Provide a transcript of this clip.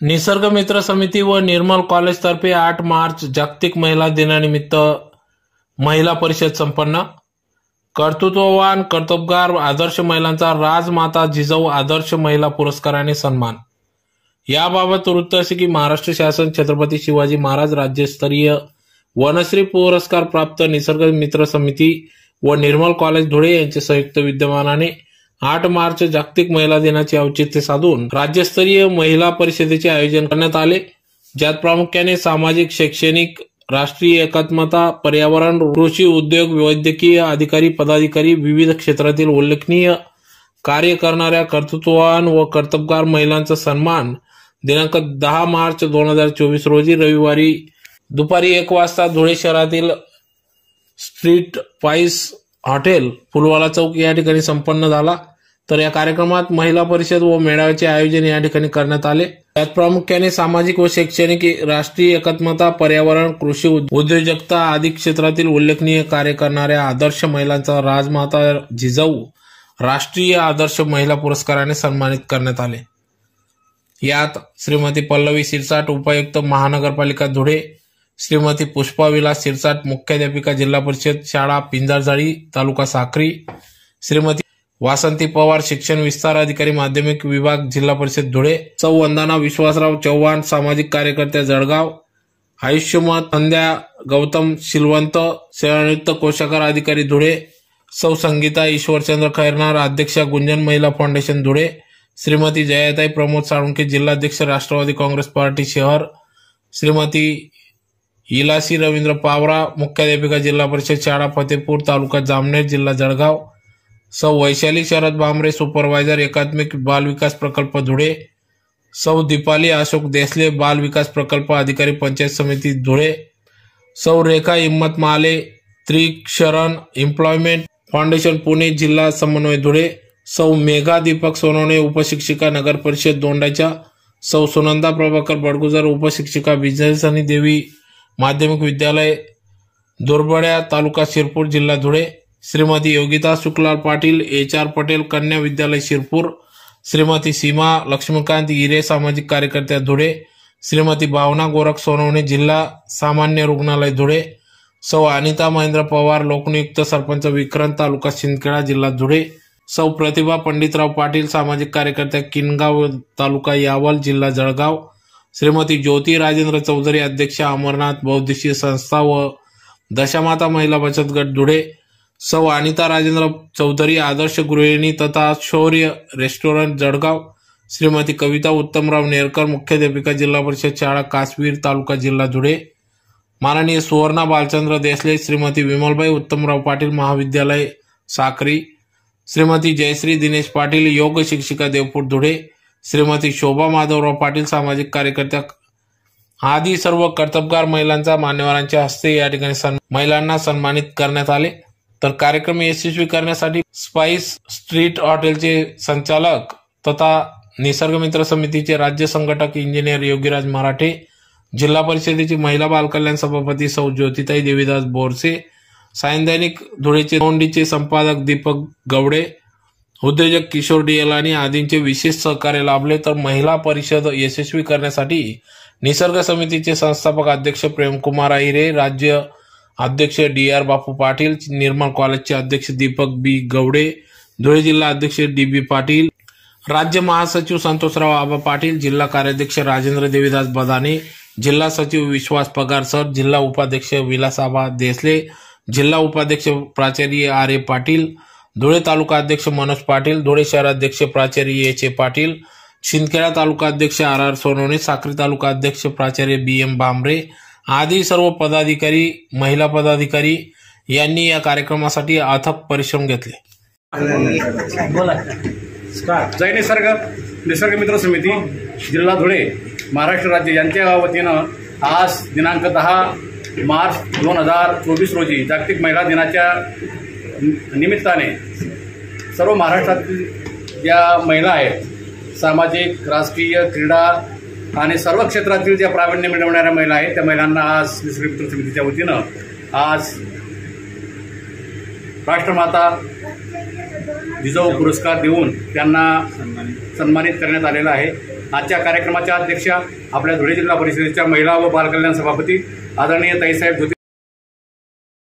निसर्ग मित्र समिती व निर्मल कॉलेज तर्फे 8 मार्च जागतिक महिला दिनानिमित्त महिला परिषद संपन्न। कर्तृत्ववान कर्तबगार आदर्श महिलांचा राजमाता जिजाऊ आदर्श महिला पुरस्काराने सन्मान। याबाबत वृत्त असे की महाराष्ट्र शासन छत्रपती शिवाजी महाराज राज्यस्तरीय वनश्री पुरस्कार प्राप्त निसर्ग मित्र समिती व निर्मल कॉलेज धुळे यांचे संयुक्त विद्यमानाने 8 मार्च जागतिक महिला दिनाचे औचित्य साधून राज्यस्तरीय महिला परिषदेचे आयोजन करण्यात आले, ज्यात प्रामुख्याने सामाजिक, शैक्षणिक, राष्ट्रीय एकात्मता, पर्यावरण, कृषी, उद्योग, वैद्यकीय अधिकारी, पदाधिकारी, विविध क्षेत्रातील उल्लेखनीय कार्य करणाऱ्या कर्तृत्ववान व कर्तबगार महिलांचा सन्मान दिनांक 10 मार्च 2024 रोजी रविवारी दुपारी 1 वाजता धुळे शहरातील स्ट्रीट पाइस हॉटेल फुलवाला चौक या ठिकाणी संपन्न झाला। तर या कार्यक्रमात महिला परिषद व मेळाव्याचे आयोजन या ठिकाणी करण्यात आले। यात प्रामुख्याने सामाजिक व शैक्षणिक, राष्ट्रीय एकात्मता, पर्यावरण, कृषी, उद्योजकता आदी क्षेत्रातील उल्लेखनीय कार्य करणाऱ्या आदर्श महिलांचा राजमाता जिजाऊ राष्ट्रीय आदर्श महिला पुरस्काराने सन्मानित करण्यात आले। यात श्रीमती पल्लवी सिरसाट, उपायुक्त महानगरपालिका धुळे, श्रीमती पुष्पा विलास सिरसाट, मुख्याध्यापिका जिल्हा परिषद शाळा पिंजारझाडी तालुका साक्री, श्रीमती वासंती पवार, शिक्षण विस्तार अधिकारी माध्यमिक विभाग जिल्हा परिषद धुळे, सौ वंदना विश्वासराव चव्हाण, सामाजिक कार्यकर्त्या जळगाव, आयुष्यमत संध्या गौतम शिलवंत, सेवानिवृत्त कोषागार अधिकारी धुळे, सौ संगीता ईश्वरचंद्र खैरनार, अध्यक्षा गुंजन महिला फाउंडेशन धुळे, श्रीमती जयाताई प्रमोद साळुंखे, जिल्हाध्यक्ष राष्ट्रवादी काँग्रेस पार्टी शहर, श्रीमती इलासी रवींद्र पावरा, मुख्याध्यापिका जिल्हा परिषद शाळा फतेपूर तालुका जामनेर जिल्हा जळगाव, सौ वैशाली शरद भामरे, सुपरवायझर एकात्मिक बाल विकास प्रकल्प धुळे, सौ दीपाली अशोक देसले, बाल विकास प्रकल्प अधिकारी पंचायत समिती धुळे, सौ रेखा हिम्मत माले, त्रिशरण एम्प्लॉयमेंट फाउंडेशन पुणे जिल्हा समन्वय धुळे, सौ मेघा दीपक सोनवणे, उपशिक्षिका नगर परिषद दोंडाच्या, सौ सुनंदा प्रभाकर बडगुजर, उपशिक्षिका विजयसनी देवी माध्यमिक विद्यालय दुर्बड्या तालुका शिरपूर जिल्हा धुळे, श्रीमती योगिता शुक्लाल पाटील, HR पटेल कन्या विद्यालय शिरपूर, श्रीमती सीमा लक्ष्मीकांत हिरे, सामाजिक कार्यकर्त्या धुळे, श्रीमती भावना गोरख सोनवणे, जिल्हा सामान्य रुग्णालय धुळे, सौ अनिता महेंद्र पवार, लोकनियुक्त सरपंच विक्रांत तालुका शिंदखेडा जिल्हा धुळे, सौ प्रतिभा पंडितराव पाटील, सामाजिक कार्यकर्त्या किनगाव तालुका यावल जिल्हा जळगाव, श्रीमती ज्योती राजेंद्र चौधरी, अध्यक्ष अमरनाथ बौद्धिशीय संस्था व दशामाता महिला बचत गट धुळे, सौ अनिता राजेंद्र चौधरी, आदर्श गृहिणी तथा शौर्य रेस्टॉरंट जळगाव, श्रीमती कविता उत्तमराव नेरकर, मुख्याध्यापिका जिल्हा परिषद शाळा कासवीर तालुका जिल्हा धुळे, माननीय सुवर्णा बालचंद्र देसले, श्रीमती विमलबाई उत्तमराव पाटील, महाविद्यालय साक्री, श्रीमती जयश्री दिनेश पाटील, योग शिक्षिका देवपूर धुळे, श्रीमती शोभा माधवराव पाटील, सामाजिक कार्यकर्त्या आदी सर्व कर्तबगार महिलांचा मान्यवरांच्या हस्ते या ठिकाणी महिलांना सन्मानित करण्यात आले। तर कार्यक्रम यशस्वी करण्यासाठी स्पाइस स्ट्रीट हॉटेलचे संचालक तथा निसर्ग मित्र समितीचे राज्य संघटक इंजिनियर योगीराज मराठे, जिल्हा परिषदेची महिला बालकल्याण सभापती सौ ज्योतिताई देवीदास बोरसे, सायंदैनिक धुळेचे तोंडीचे संपादक दीपक गवडे, उद्योजक किशोर डियलानी आदींचे विशेष सहकार्य लाभले। तर महिला परिषद यशस्वी करण्यासाठी निसर्ग समितीचे संस्थापक अध्यक्ष प्रेमकुमार अहिरे, राज्य अध्यक्ष DR बापू पाटील, निर्मल कॉलेजचे अध्यक्ष दीपक B गवडे, धुळे जिल्हा अध्यक्ष DB पाटील, राज्य महासचिव संतोषराव आबा पाटील, जिल्हा कार्याध्यक्ष राजेंद्र देवीदास बदाने, जिल्हा सचिव विश्वास पगार सर, जिल्हा उपाध्यक्ष विलासाबा देसले, जिल्हा उपाध्यक्ष प्राचार्य RA पाटील, धुळे तालुका अध्यक्ष मनोज पाटील, धुळे शहराध्यक्ष प्राचार्य HA पाटील, शिंदखेडा तालुका अध्यक्ष RR सोनवणे, साक्री तालुका अध्यक्ष प्राचार्य BM भामरे आदी सर्व पदाधिकारी, महिला पदाधिकारी यांनी या कार्यक्रमासाठी अथक परिश्रम घेतले। जय निसर्ग मित्र समिती जिल्हा धुळे महाराष्ट्र राज्य यांच्या वतीनं आज दिनांक 10 मार्च 2024 रोजी जागतिक महिला दिनाच्या निमित्ताने सर्व महाराष्ट्रातील ज्या महिला आहेत, सामाजिक, राजकीय, क्रीडा आणि सर्व क्षेत्रातील ज्या प्रावीण्य मिळवणाऱ्या महिला आहेत, त्या महिलांना आज निसर्ग मित्र समितीच्या वतीनं आज राष्ट्रमाता जिजाऊ पुरस्कार देऊन त्यांना सन्मानित करण्यात आलेला आहे। आजच्या कार्यक्रमाच्या अध्यक्षा आपल्या धुळे जिल्हा परिषदेच्या महिला व बालकल्याण सभापती आदरणीय ताईसाहेब ज्योती